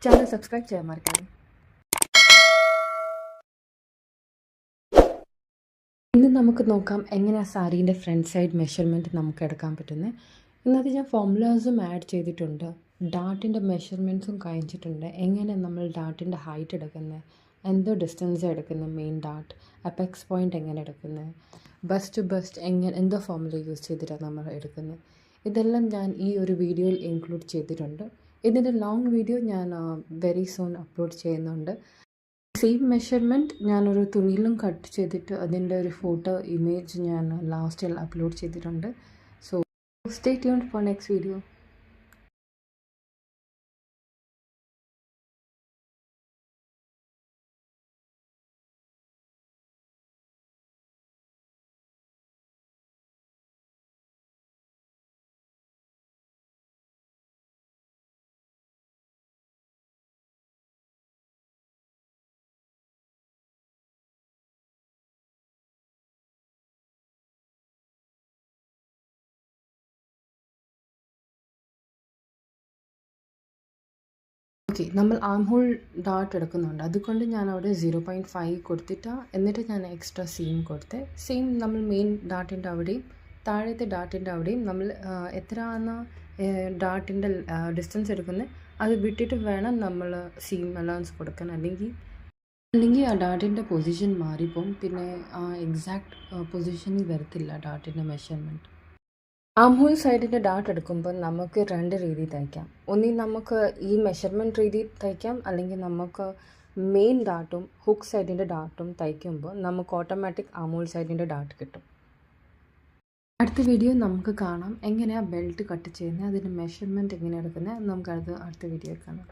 Channel subscribe ചെയ്യാൻ മറക്കാതെ. ഇന്ന് നമുക്ക് നോക്കാം എങ്ങനെയാണ് സാരീൻ്റെ ഫ്രണ്ട് സൈഡ് മെഷർമെൻറ്റ് നമുക്ക് എടുക്കാൻ പറ്റുന്നത്. ഇന്നത്തെ ഞാൻ ഫോർമുലാസും ആഡ് ചെയ്തിട്ടുണ്ട്, ഡാർട്ടിൻ്റെ മെഷർമെൻറ്റ്സും കാണിച്ചിട്ടുണ്ട്. എങ്ങനെ നമ്മൾ ഡാർട്ടിൻ്റെ ഹൈറ്റ് എടുക്കുന്നത്, എന്തോ ഡിസ്റ്റൻസ് എടുക്കുന്നത്, മെയിൻ ഡാർട്ട് അപ്പെക്സ് പോയിൻ്റ് എങ്ങനെ എടുക്കുന്നത്, ബസ്റ്റ് ടു ബസ്റ്റ് എന്തോ ഫോർമുല യൂസ് ചെയ്തിട്ടാണ് നമ്മൾ എടുക്കുന്നത്. ഇതെല്ലാം ഞാൻ ഈ ഒരു വീഡിയോയിൽ ഇൻക്ലൂഡ് ചെയ്തിട്ടുണ്ട്. ഇതിൻ്റെ ലോങ് വീഡിയോ ഞാൻ വെരി സൂൺ അപ്ലോഡ് ചെയ്യുന്നുണ്ട്. സെയിം മെഷർമെൻറ്റ് ഞാനൊരു തുണിയിലും കട്ട് ചെയ്തിട്ട് അതിൻ്റെ ഒരു ഫോട്ടോ ഇമേജ് ഞാൻ ലാസ്റ്റിൽ അപ്ലോഡ് ചെയ്തിട്ടുണ്ട്. So stay tuned for next video. Okay, നമ്മൾ ആം ഹോൾ ഡാർട്ട് എടുക്കുന്നുണ്ട്, അതുകൊണ്ട് ഞാൻ അവിടെ 0.5 കൊടുത്തിട്ടാണ്. എന്നിട്ട് ഞാൻ എക്സ്ട്രാ സീം കൊടുത്ത്, സെയിം നമ്മൾ മെയിൻ ഡാർട്ടിൻ്റെ അവിടെയും താഴത്തെ ഡാർട്ടിൻ്റെ അവിടെയും നമ്മൾ എത്രയാണ് ഡാർട്ടിൻ്റെ ഡിസ്റ്റൻസ് എടുക്കുന്നത് അത് വിട്ടിട്ട് വേണം നമ്മൾ സീം അലവൻസ് കൊടുക്കാൻ. അല്ലെങ്കിൽ ആ ഡാർട്ടിൻ്റെ പൊസിഷൻ മാറിപ്പോവും, പിന്നെ ആ എക്സാക്ട് പൊസിഷനിൽ വരത്തില്ല ഡാർട്ടിൻ്റെ മെഷർമെൻറ്റ്. ആം ഹോൾ സൈഡിൻ്റെ ഡാർട്ട് എടുക്കുമ്പോൾ നമുക്ക് രണ്ട് രീതി തയ്ക്കാം. ഒന്നി നമുക്ക് ഈ മെഷർമെൻറ്റ് രീതി തയ്ക്കാം, അല്ലെങ്കിൽ നമുക്ക് മെയിൻ ഡാർട്ടും ഹുക്ക് സൈഡിൻ്റെ ഡാർട്ടും തയ്ക്കുമ്പോൾ നമുക്ക് ഓട്ടോമാറ്റിക് ആം ഹോൾ സൈഡിൻ്റെ ഡാർട്ട് കിട്ടും. അടുത്ത വീഡിയോ നമുക്ക് കാണാം എങ്ങനെയാണ് ബെൽറ്റ് കട്ട് ചെയ്യുന്നത്, അതിൻ്റെ മെഷർമെൻറ്റ് എങ്ങനെ എടുക്കുന്നത്. നമുക്കത് അടുത്ത വീഡിയോ കാണാം.